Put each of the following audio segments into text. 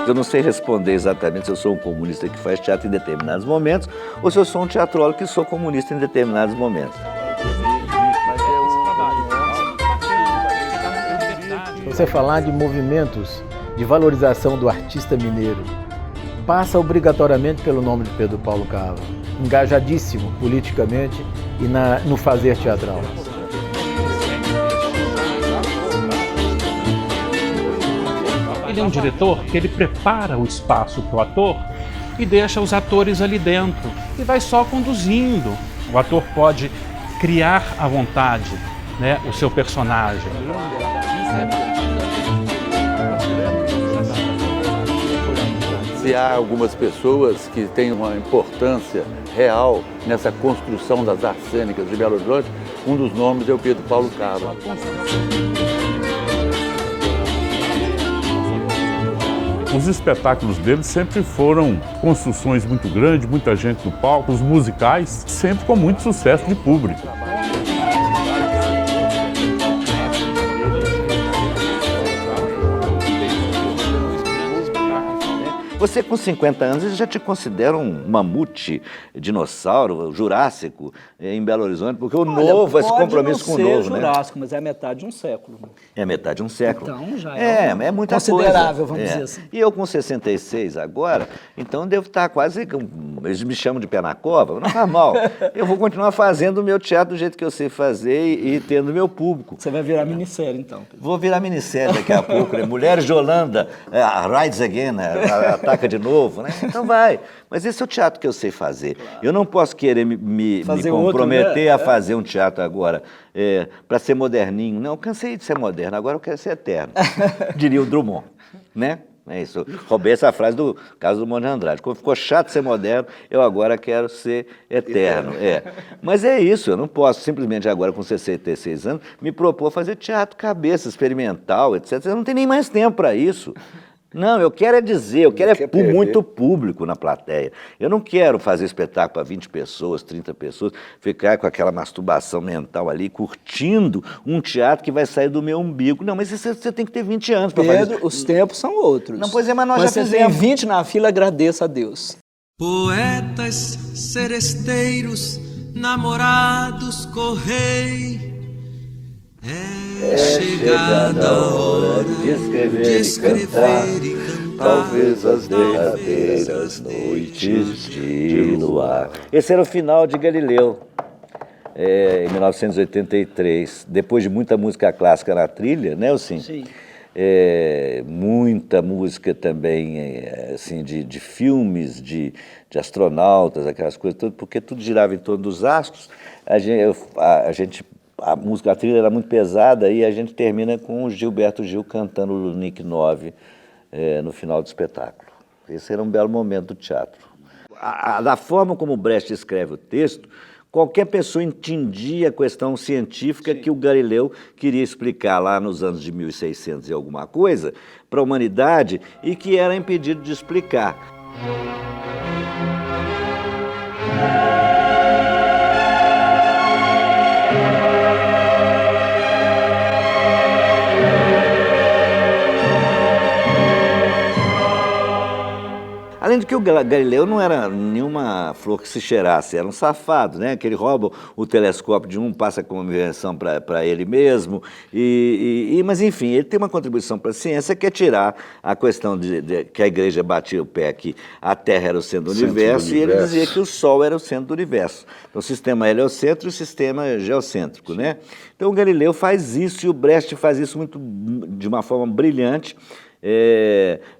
eu não sei responder exatamente se eu sou um comunista que faz teatro em determinados momentos ou se eu sou um teatrólogo que sou comunista em determinados momentos. Você falar de movimentos de valorização do artista mineiro passa obrigatoriamente pelo nome de Pedro Paulo Cava, engajadíssimo politicamente e no fazer teatral. Ele é um diretor que ele prepara o espaço para o ator e deixa os atores ali dentro e vai só conduzindo. O ator pode criar à vontade, né, o seu personagem. Se há algumas pessoas que têm uma importância real nessa construção das artes cênicas de Belo Horizonte, um dos nomes é o Pedro Paulo Cava. Os espetáculos dele sempre foram construções muito grandes, muita gente no palco, os musicais sempre com muito sucesso de público. Você com 50 anos, eles já te consideram um mamute, dinossauro, jurássico em Belo Horizonte, porque o novo, esse compromisso com o novo, né? Jurássico, mas é a metade de um século. É a metade de um século. Então já é muita considerável, coisa. Vamos dizer assim. E eu com 66 agora, então devo estar quase, eles me chamam de pé na cova, não faz mal. Eu vou continuar fazendo o meu teatro do jeito que eu sei fazer e tendo meu público. Você vai virar minissérie, então. Vou virar minissérie daqui a pouco, né? Mulheres de Holanda, Rides Again, ataca de novo, né? Então vai. Mas esse é o teatro que eu sei fazer. Claro. Eu não posso querer me comprometer outro, né? A fazer um teatro agora para ser moderninho. Não, eu cansei de ser moderno, agora eu quero ser eterno. Diria o Drummond, né? É isso. Roubei essa frase do caso do Monte Andrade. Quando ficou chato ser moderno, eu agora quero ser eterno. Mas é isso, eu não posso simplesmente agora, com 66 anos, me propor fazer teatro cabeça, experimental, etc. Eu não tenho nem mais tempo para isso. Não, eu quero dizer, eu quero muito público na plateia. Eu não quero fazer espetáculo para 20 pessoas, 30 pessoas, ficar com aquela masturbação mental ali, curtindo um teatro que vai sair do meu umbigo. Não, mas você tem que ter 20 anos para fazer. Pedro, os tempos são outros. Não, pois é, mas nós já fizemos. Você tem 20 na fila, agradeça a Deus. Poetas, seresteiros, namorados, correi. É chegada a hora de escrever e cantar, talvez as derradeiras noites de luar. Esse era o final de Galileu, em 1983. Depois de muita música clássica na trilha, né, Elcim? Sim. Muita música também, assim, de filmes, de astronautas, aquelas coisas todas, porque tudo girava em torno dos astros. A música, a trilha era muito pesada e a gente termina com o Gilberto Gil cantando o Nick 9 no final do espetáculo. Esse era um belo momento do teatro. Da forma como o Brecht escreve o texto, qualquer pessoa entendia a questão científica que o Galileu queria explicar lá nos anos de 1600 e alguma coisa para a humanidade e que era impedido de explicar. Além de que o Galileu não era nenhuma flor que se cheirasse, era um safado, né? Que ele rouba o telescópio de um, passa como invenção para ele mesmo. Mas, enfim, ele tem uma contribuição para a ciência que é tirar a questão de que a igreja batia o pé que a Terra era o centro do universo e ele dizia que o Sol era o centro do universo. Então, o sistema heliocêntrico e o sistema geocêntrico, né? Então, o Galileu faz isso e o Brecht faz isso de uma forma brilhante.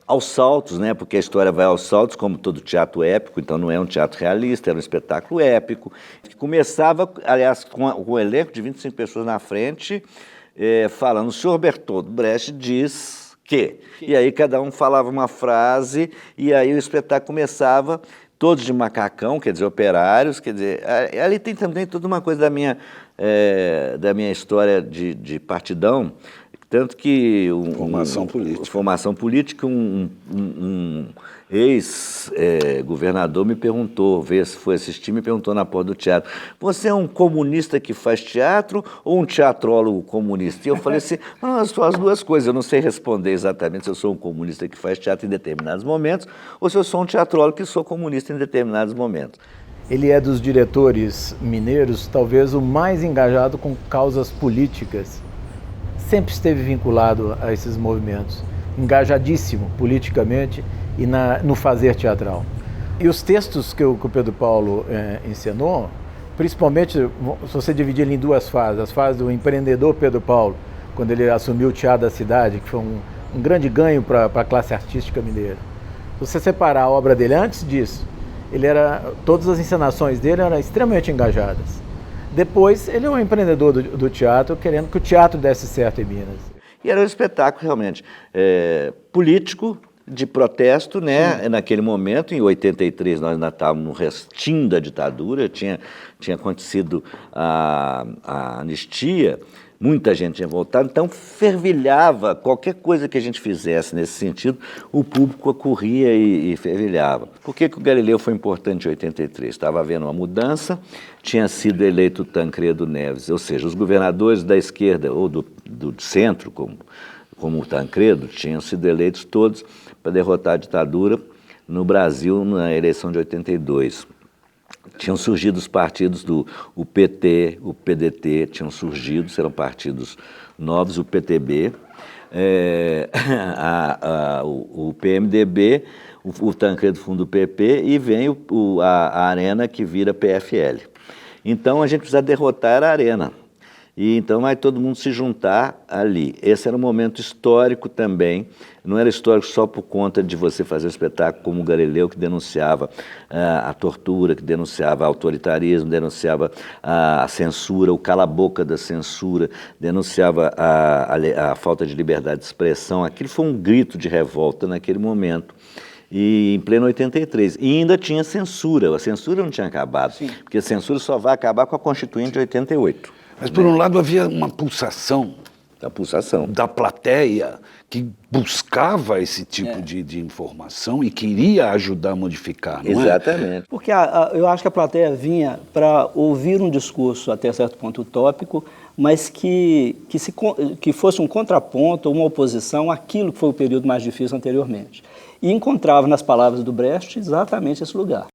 Aos saltos, né? Porque a história vai aos saltos, como todo teatro épico, então não é um teatro realista, era um espetáculo épico, que começava, aliás, com um elenco de 25 pessoas na frente, falando, o senhor Bertoldo Brecht diz que... E aí cada um falava uma frase, e aí o espetáculo começava, todos de macacão, quer dizer, operários, quer dizer, ali tem também toda uma coisa da minha história de partidão. Tanto que... Formação política. Formação política, ex-governador me perguntou, foi assistir, me perguntou na porta do teatro, você é um comunista que faz teatro ou um teatrólogo comunista? E eu falei assim, não, são as duas coisas, eu não sei responder exatamente se eu sou um comunista que faz teatro em determinados momentos ou se eu sou um teatrólogo que sou comunista em determinados momentos. Ele é dos diretores mineiros, talvez o mais engajado com causas políticas. Sempre esteve vinculado a esses movimentos, engajadíssimo politicamente e no fazer teatral. E os textos que o Pedro Paulo encenou, principalmente se você dividir ele em duas fases, as fases do empreendedor Pedro Paulo, quando ele assumiu o Teatro da Cidade, que foi um grande ganho para a classe artística mineira. Se você separar a obra dele antes disso, todas as encenações dele eram extremamente engajadas. Depois, ele é um empreendedor do teatro, querendo que o teatro desse certo em Minas. E era um espetáculo realmente político, de protesto, né? Naquele momento, em 83, nós ainda estávamos no restinho da ditadura, tinha acontecido a anistia, muita gente tinha voltado, então fervilhava, qualquer coisa que a gente fizesse nesse sentido, o público acorria e fervilhava. Por que o Galileu foi importante em 83? Estava havendo uma mudança, tinha sido eleito Tancredo Neves, ou seja, os governadores da esquerda ou do centro, como o Tancredo, tinham sido eleitos todos para derrotar a ditadura no Brasil na eleição de 82. Tinham surgido os partidos o PT, o PDT, tinham surgido, serão partidos novos, o PTB, o PMDB, o Tancredo funda o PP e vem a Arena que vira PFL. Então a gente precisa derrotar a Arena. E então vai todo mundo se juntar ali. Esse era um momento histórico também, não era histórico só por conta de você fazer um espetáculo como o Galileu, que denunciava a tortura, que denunciava o autoritarismo, denunciava a censura, o cala-boca da censura, denunciava a falta de liberdade de expressão. Aquilo foi um grito de revolta naquele momento. E em pleno 83. E ainda tinha censura, a censura não tinha acabado, porque a censura só vai acabar com a Constituinte de 88. Mas, por um lado, havia uma pulsação da plateia que buscava esse tipo de informação e queria ajudar a modificar, não é? Exatamente. Porque eu acho que a plateia vinha para ouvir um discurso até certo ponto utópico, mas que fosse um contraponto, uma oposição àquilo que foi o período mais difícil anteriormente. E encontrava nas palavras do Brecht exatamente esse lugar.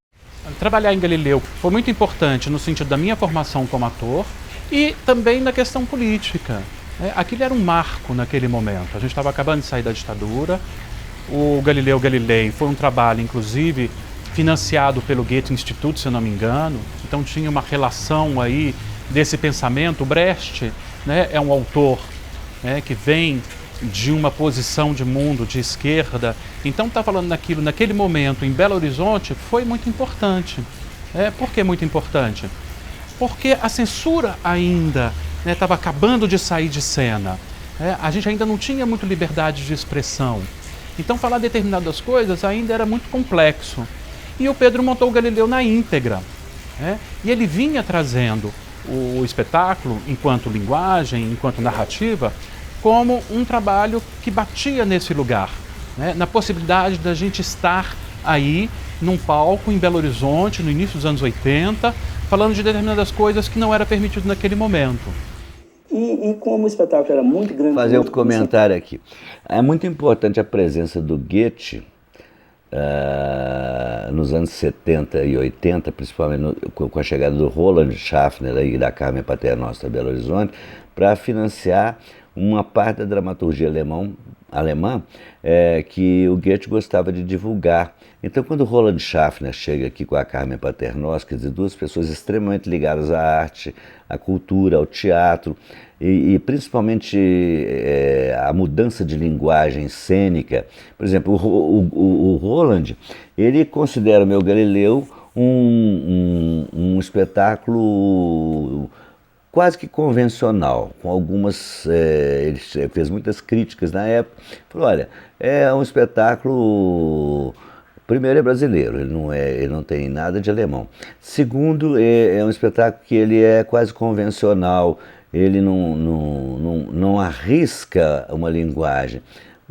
Trabalhar em Galileu foi muito importante no sentido da minha formação como ator, e também na questão política. Aquilo era um marco naquele momento. A gente estava acabando de sair da ditadura. O Galileu Galilei foi um trabalho, inclusive, financiado pelo Goethe Institut, se eu não me engano. Então tinha uma relação aí desse pensamento. O Brecht, né, é um autor, né, que vem de uma posição de mundo de esquerda. Então está falando naquilo, naquele momento, em Belo Horizonte, foi muito importante. Por que muito importante? Porque a censura ainda estava acabando de sair de cena. A gente ainda não tinha muita liberdade de expressão. Então falar determinadas coisas ainda era muito complexo. E o Pedro montou o Galileu na íntegra. E ele vinha trazendo o espetáculo, enquanto linguagem, enquanto narrativa, como um trabalho que batia nesse lugar, na possibilidade da gente estar aí num palco em Belo Horizonte, no início dos anos 80, falando de determinadas coisas que não era permitido naquele momento. E como o espetáculo era muito grande... Fazer outro comentário aqui. É muito importante a presença do Goethe nos anos 70 e 80, principalmente com a chegada do Roland Schaffner e da Carmen Paternoster a Belo Horizonte, para financiar uma parte da dramaturgia alemã que o Goethe gostava de divulgar. Então, quando o Roland Schaffner chega aqui com a Carmen Paternoster, quer dizer, duas pessoas extremamente ligadas à arte, à cultura, ao teatro, e principalmente a mudança de linguagem cênica. Por exemplo, o Roland, ele considera o meu Galileu um espetáculo quase que convencional, com algumas... ele fez muitas críticas na época. Falou, olha, é um espetáculo... Primeiro, é brasileiro, ele não tem nada de alemão. Segundo, é um espetáculo que ele é quase convencional, ele não arrisca uma linguagem.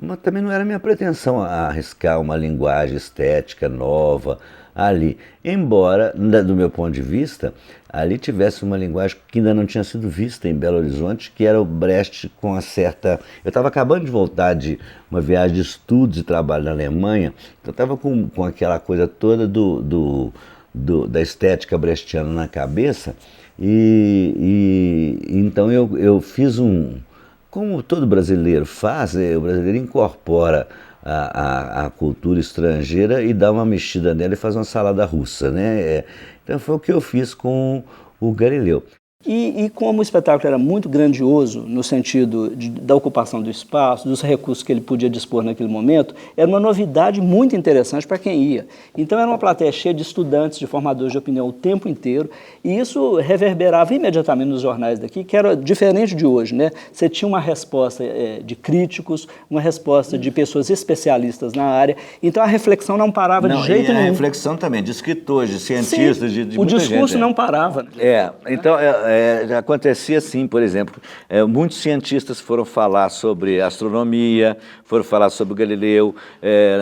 Mas também não era minha pretensão arriscar uma linguagem estética nova ali. Embora, do meu ponto de vista, ali tivesse uma linguagem que ainda não tinha sido vista em Belo Horizonte, que era o Brecht com uma certa... Eu estava acabando de voltar de uma viagem de estudos e trabalho na Alemanha, então eu estava com aquela coisa toda da estética brechtiana na cabeça, e então eu fiz como todo brasileiro faz, o brasileiro incorpora a cultura estrangeira e dá uma mexida nela e faz uma salada russa, né? Então foi o que eu fiz com o Galileu. E como o espetáculo era muito grandioso, no sentido da ocupação do espaço, dos recursos que ele podia dispor naquele momento, era uma novidade muito interessante para quem ia. Então era uma plateia cheia de estudantes, de formadores de opinião o tempo inteiro, e isso reverberava imediatamente nos jornais daqui, que era diferente de hoje, né? Você tinha uma resposta de críticos, uma resposta de pessoas especialistas na área, então a reflexão não parava de jeito nenhum. A reflexão também, de escritores, de cientistas, Sim, de o muita discurso gente, não parava. Então... acontecia assim, por exemplo, muitos cientistas foram falar sobre astronomia, foram falar sobre o Galileu,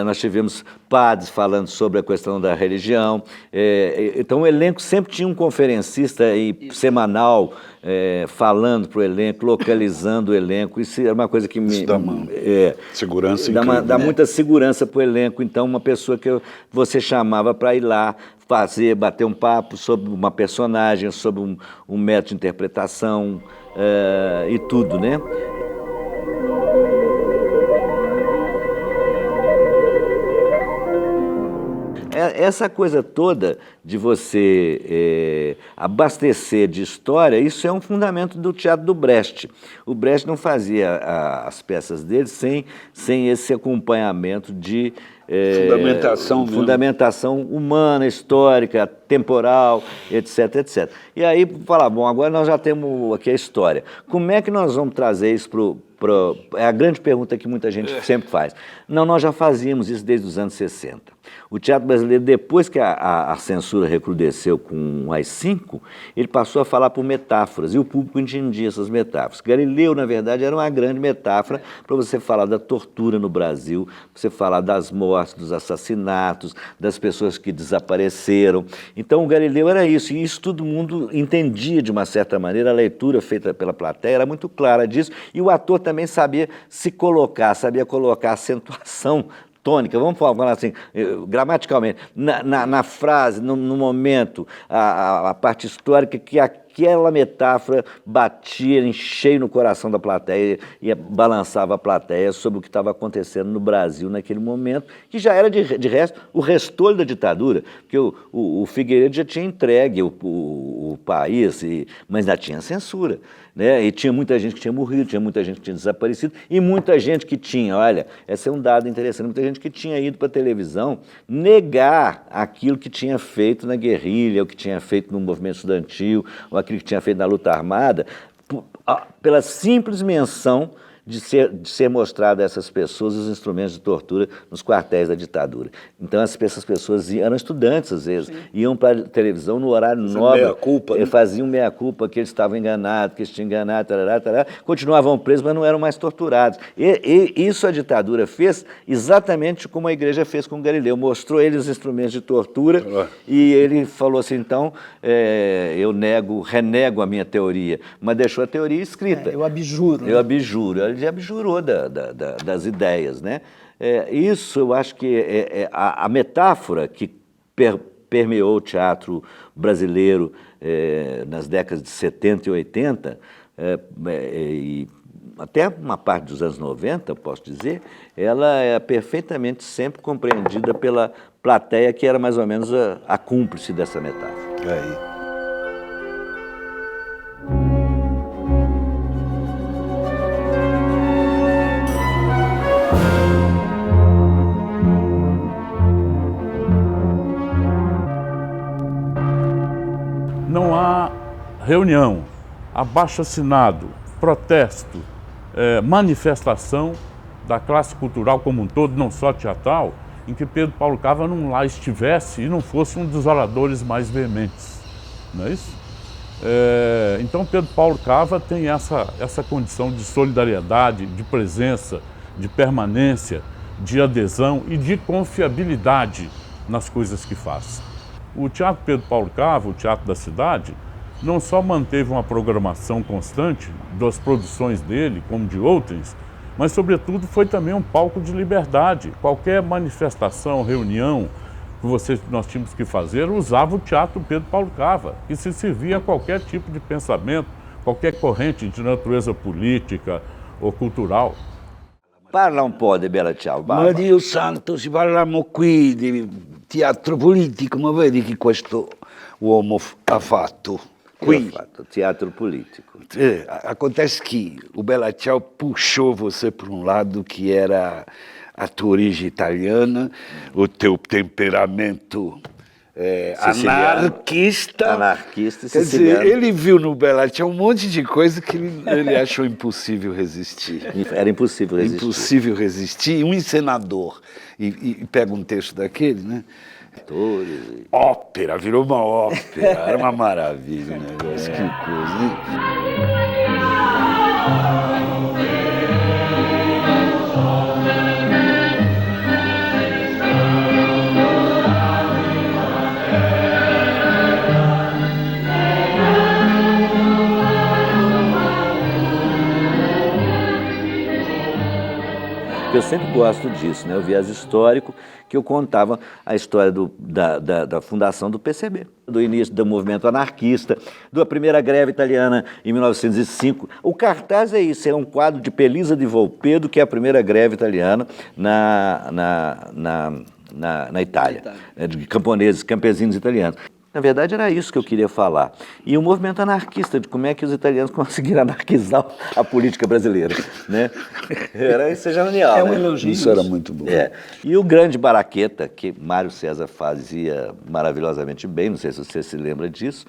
nós tivemos padres falando sobre a questão da religião, então o elenco sempre tinha um conferencista semanal falando para o elenco, localizando o elenco, isso é uma coisa que me... Isso dá uma segurança dá muita segurança para o elenco, então uma pessoa que você chamava para ir lá, bater um papo sobre uma personagem, sobre um método de interpretação e tudo, né? Essa coisa toda de você abastecer de história, isso é um fundamento do teatro do Brecht. O Brecht não fazia as peças dele sem esse acompanhamento de fundamentação humana, histórica, temporal, etc, etc. E aí, falar, bom, agora nós já temos aqui a história. Como é que nós vamos trazer isso é a grande pergunta que muita gente sempre faz. Não, nós já fazíamos isso desde os anos 60. O teatro brasileiro, depois que a censura recrudesceu com o AI-5, ele passou a falar por metáforas, e o público entendia essas metáforas. Galileu, na verdade, era uma grande metáfora para você falar da tortura no Brasil, para você falar das mortes, dos assassinatos, das pessoas que desapareceram. Então, o Galileu era isso, e isso todo mundo entendia de uma certa maneira, a leitura feita pela plateia era muito clara disso, e o ator também sabia sabia colocar acentuação tônica, vamos falar assim, gramaticalmente, na frase, no momento, a parte histórica que aquela metáfora batia em cheio no coração da plateia e balançava a plateia sobre o que estava acontecendo no Brasil naquele momento, que já era, de resto, o restolho da ditadura, porque o Figueiredo já tinha entregue o país, mas ainda tinha censura, né? E tinha muita gente que tinha morrido, tinha muita gente que tinha desaparecido, e muita gente que tinha, olha, esse é um dado interessante, muita gente que tinha ido para a televisão negar aquilo que tinha feito na guerrilha, o que tinha feito no movimento estudantil, ou aquilo que tinha feito na luta armada, pela simples menção de ser mostrado a essas pessoas os instrumentos de tortura nos quartéis da ditadura. Então essas pessoas eram estudantes às vezes, iam para a televisão no horário nobre, faziam meia-culpa que eles estavam enganados, que eles tinham enganado, tarará, continuavam presos, mas não eram mais torturados. E isso a ditadura fez exatamente como a igreja fez com Galileu, mostrou ele os instrumentos de tortura e ele falou assim, então, eu renego a minha teoria, mas deixou a teoria escrita. Eu abjuro. Eu abjuro. Ele abjurou das ideias, né? Isso eu acho que a metáfora que permeou o teatro brasileiro nas décadas de 70 e 80, e até uma parte dos anos 90, posso dizer, ela é perfeitamente sempre compreendida pela plateia que era mais ou menos a cúmplice dessa metáfora. Não há reunião, abaixo-assinado, protesto, manifestação da classe cultural como um todo, não só teatral, em que Pedro Paulo Cava não lá estivesse e não fosse um dos oradores mais veementes, não é isso? Então Pedro Paulo Cava tem essa condição de solidariedade, de presença, de permanência, de adesão e de confiabilidade nas coisas que faz. O Teatro Pedro Paulo Cava, o Teatro da Cidade, não só manteve uma programação constante das produções dele, como de outras, mas, sobretudo, foi também um palco de liberdade. Qualquer manifestação, reunião que nós tínhamos que fazer, usava o Teatro Pedro Paulo Cava, que se servia a qualquer tipo de pensamento, qualquer corrente de natureza política ou cultural. Parla un po' di Bella Ciao, Ma Barba. Dio santo, ci parliamo qui di teatro politico, ma vedi che questo uomo ha fatto? Qui ho fatto teatro politico. Acontece que o Bella Ciao puxou você para um lado que era a tua origem italiana, o teu temperamento anarquista. Anarquista e Quer siciliano. dizer, ele viu no Bella Ciao um monte de coisa que ele achou impossível resistir. Era impossível resistir. Impossível resistir. Um encenador, e pega um texto daquele, né? Atores. Ópera, virou uma ópera. Era uma maravilha o negócio, que coisa, hein? Eu sempre gosto disso, né? O viés histórico, que eu contava a história da fundação do PCB, do início do movimento anarquista, da primeira greve italiana em 1905. O cartaz é isso, é um quadro de Pelisa di Volpedo, que é a primeira greve italiana na Itália, de camponeses, campesinos italianos. Na verdade, era isso que eu queria falar. E o movimento anarquista, de como é que os italianos conseguiram anarquizar a política brasileira, né? Isso é genial, É um né? elogio. Isso era muito bom. É. E o grande Baraqueta, que Mário César fazia maravilhosamente bem, não sei se você se lembra disso,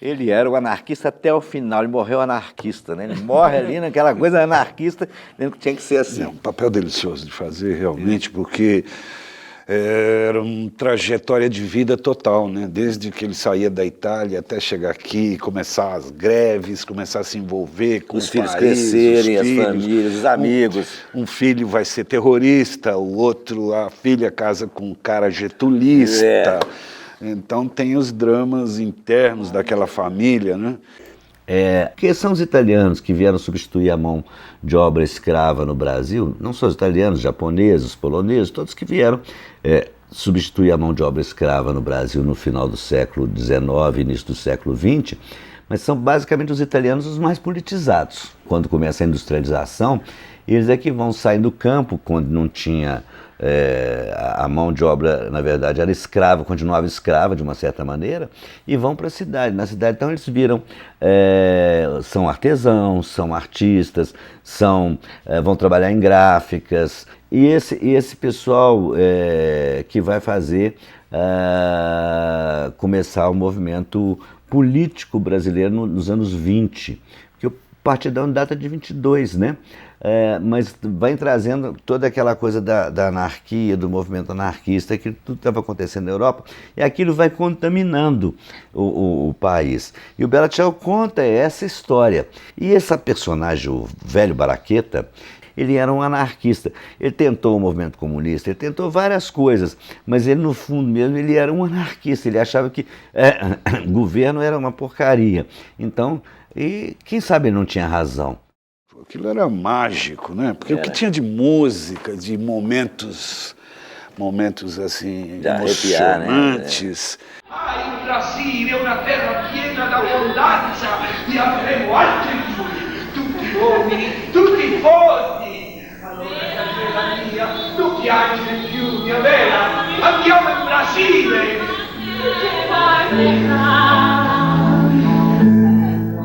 ele era o anarquista até o final, ele morreu anarquista, né? Ele morre ali naquela coisa anarquista, dizendo que tinha que ser assim. É um papel delicioso de fazer, realmente, porque era uma trajetória de vida total, né? Desde que ele saía da Itália até chegar aqui, começar as greves, começar a se envolver com Os filhos países, crescerem, os as filhos. famílias, os amigos. Um filho vai ser terrorista, o outro, a filha casa com um cara getulista. É. Então tem os dramas internos daquela família, né? Porque são os italianos que vieram substituir a mão de obra escrava no Brasil, não só os italianos, os japoneses, os poloneses, todos que vieram substituir a mão de obra escrava no Brasil no final do século XIX, início do século XX, mas são basicamente os italianos os mais politizados. Quando começa a industrialização, eles é que vão sair do campo, quando não tinha a mão de obra, na verdade, era escrava, continuava escrava de uma certa maneira, e vão para a cidade. Na cidade, então, eles viram, são artesãos, são artistas, vão trabalhar em gráficas, e esse pessoal que vai fazer começar o movimento político brasileiro nos anos 20, porque o Partidão data de 22, né? Mas vai trazendo toda aquela coisa da anarquia, do movimento anarquista, que tudo estava acontecendo na Europa, e aquilo vai contaminando o país. E o Bella Ciao conta essa história. E esse personagem, o velho Baraqueta, ele era um anarquista. Ele tentou o movimento comunista, ele tentou várias coisas, mas ele, no fundo mesmo, ele era um anarquista. Ele achava que governo era uma porcaria. Então, e quem sabe ele não tinha razão. Aquilo era mágico, né? Porque o que tinha de música, de momentos assim, De arrepiar, emocionantes. Il Brasile è una terra piena d'abbondanza e avremo altri soli, tutti uomini, tutti forti. Allora, carriera mia, tu piangi di più, mia vera, andiamo in Brasile.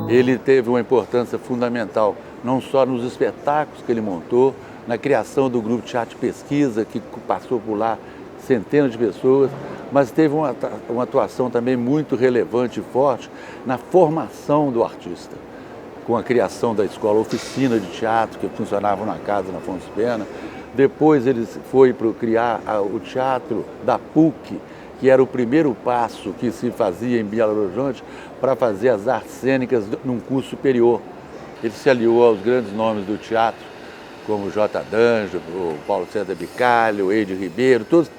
Ele teve uma importância fundamental, não só nos espetáculos que ele montou, na criação do Grupo Teatro de Pesquisa, que passou por lá centenas de pessoas, mas teve uma atuação também muito relevante e forte na formação do artista, com a criação da escola Oficina de Teatro, que funcionava na casa na Afonso Pena. Depois ele foi para criar o Teatro da PUC, que era o primeiro passo que se fazia em Belo Horizonte para fazer as artes cênicas num curso superior. Ele se aliou aos grandes nomes do teatro como o J. D'Angelo, o Paulo César Bicalho, o Eide Ribeiro, todos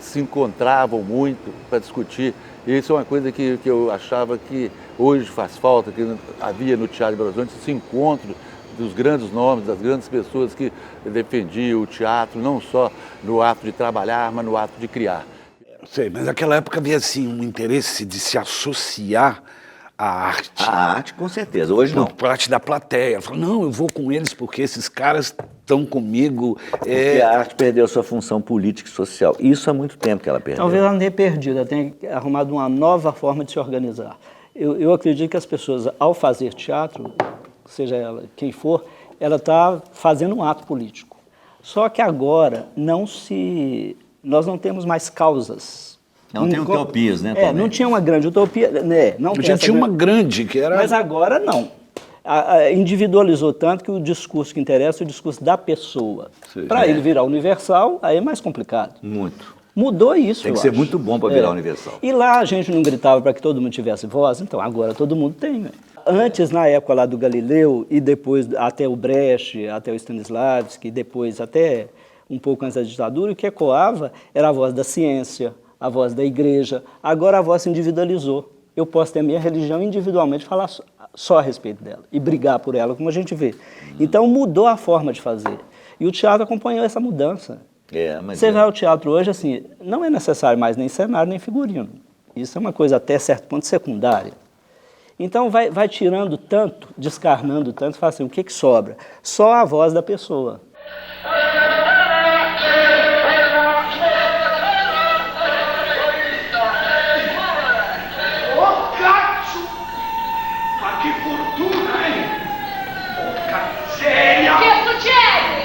se encontravam muito para discutir. E isso é uma coisa que eu achava que hoje faz falta, que havia no Teatro de Belo Horizonte esse encontro dos grandes nomes, das grandes pessoas que defendiam o teatro, não só no ato de trabalhar, mas no ato de criar. Sei, mas naquela época havia assim um interesse de se associar à arte. A arte, com certeza. Hoje não. Por parte da plateia. Falou, não, eu vou com eles porque esses caras estão comigo. Porque a arte perdeu sua função política e social. Isso há muito tempo que ela perdeu. Talvez ela não tenha perdido, ela tenha arrumado uma nova forma de se organizar. Eu acredito que as pessoas, ao fazer teatro, seja ela quem for, ela está fazendo um ato político. Só que agora nós não temos mais causas. Não tem utopias, né? Não tinha uma grande utopia, né? Não tinha uma grande que era... Mas agora não. Individualizou tanto que o discurso que interessa é o discurso da pessoa. Para ele virar universal, aí é mais complicado. Muito. Mudou isso, Tem que ser muito bom para virar universal. E lá a gente não gritava para que todo mundo tivesse voz, então agora todo mundo tem, né? Antes, na época lá do Galileu, e depois até o Brecht, até o Stanislavski, e depois até um pouco antes da ditadura, o que ecoava era a voz da ciência, a voz da igreja. Agora a voz se individualizou. Eu posso ter a minha religião individualmente, falar só a respeito dela e brigar por ela, como a gente vê. Então mudou a forma de fazer. E o teatro acompanhou essa mudança. Você vai ao teatro hoje, assim, não é necessário mais nem cenário, nem figurino. Isso é uma coisa até certo ponto secundária. Então vai tirando tanto, descarnando tanto, fala assim, o que sobra? Só a voz da pessoa.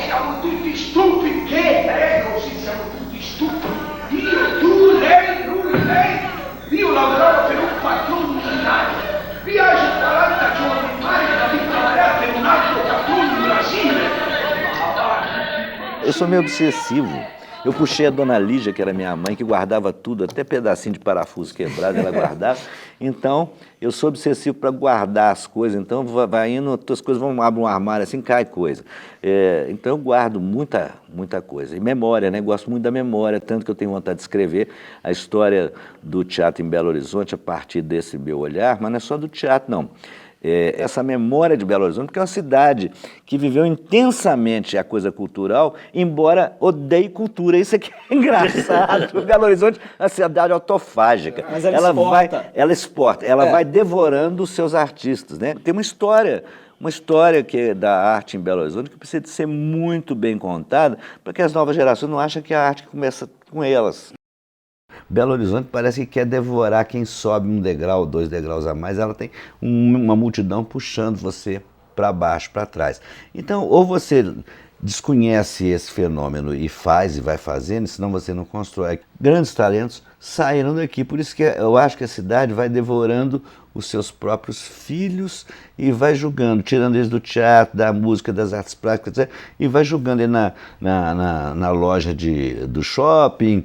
Siamo tutti stupidi, che? Così siamo tutti stupidi. Io, tu, lei, lui, lei. Io lavoravo per un patrono milionario. Viaggio 40 giorni in mare da vita trabalhar per un altro patrono in Brasile. Eu sou meio obsessivo. Eu puxei a dona Lígia, que era minha mãe, que guardava tudo, até pedacinho de parafuso quebrado, ela guardava. Então, eu sou obsessivo para guardar as coisas. Então, vai indo, as coisas vão abrir um armário assim, cai coisa. Então, eu guardo muita coisa. E memória, né? Gosto muito da memória, tanto que eu tenho vontade de escrever a história do teatro em Belo Horizonte a partir desse meu olhar, mas não é só do teatro, não. Essa memória de Belo Horizonte, porque é uma cidade que viveu intensamente a coisa cultural, embora odeie cultura. Isso aqui é engraçado. Belo Horizonte é uma cidade autofágica. Mas ela exporta. Ela vai devorando os seus artistas, né? Tem uma história que é da arte em Belo Horizonte que precisa de ser muito bem contada, para que as novas gerações não achem que a arte começa com elas. Belo Horizonte parece que quer devorar quem sobe um degrau, 2 degraus a mais. Ela tem uma multidão puxando você para baixo, para trás. Então, ou você desconhece esse fenômeno e faz e vai fazendo, senão você não constrói. Grandes talentos saíram daqui, por isso que eu acho que a cidade vai devorando os seus próprios filhos e vai julgando, tirando eles do teatro, da música, das artes plásticas, etc., e vai julgando ele na loja do shopping,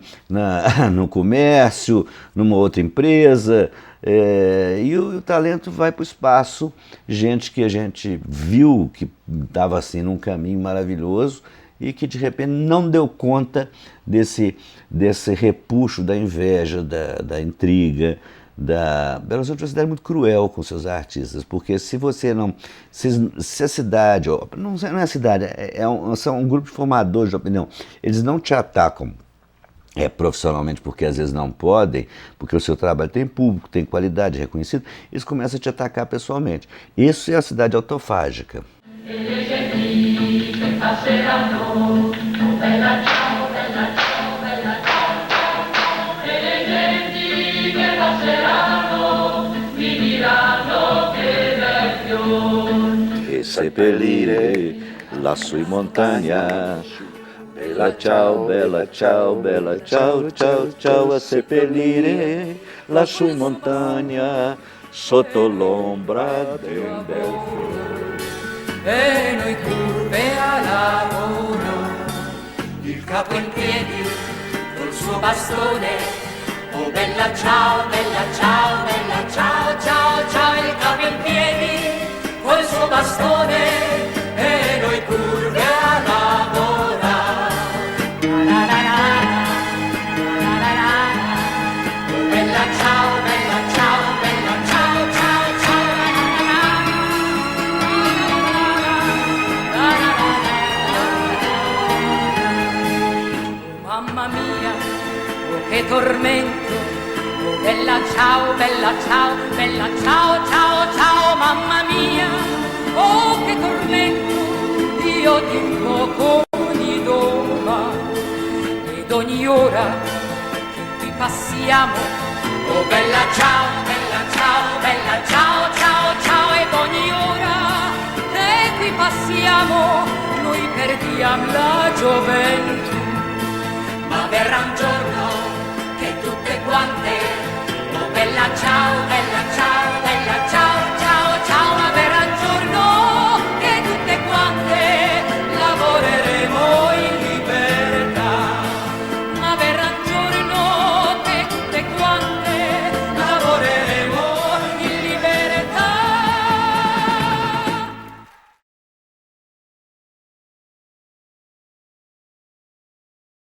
no comércio, numa outra empresa, e o talento vai para o espaço, gente que a gente viu que estava assim num caminho maravilhoso e que de repente não deu conta desse repuxo da inveja, da intriga. Belo Horizonte é uma cidade muito cruel com seus artistas, porque se a cidade, não é a cidade, são um grupo de formadores de opinião, eles não te atacam profissionalmente, porque às vezes não podem, porque o seu trabalho tem público, tem qualidade, reconhecido, eles começam a te atacar pessoalmente. Isso é a cidade autofágica. E seppellire lassù in montagna, bella ciao, bella ciao, bella ciao, ciao, ciao, a seppellire lassù in montagna, sotto l'ombra del bel fiore. E noi curve a lavoro, il capo in piedi, col suo bastone. Oh bella ciao, bella ciao, bella ciao, ciao, ciao, il capo in piedi, col suo bastone, e noi curve oh che tormento, oh bella ciao, bella ciao, bella ciao, ciao, ciao, mamma mia, oh che tormento, io ti invoco ogni doma ed ogni ora che qui passiamo, oh bella ciao, bella ciao, bella ciao, ciao, ciao, ed ogni ora che qui passiamo, noi perdiamo la gioventù, ma verrà un giorno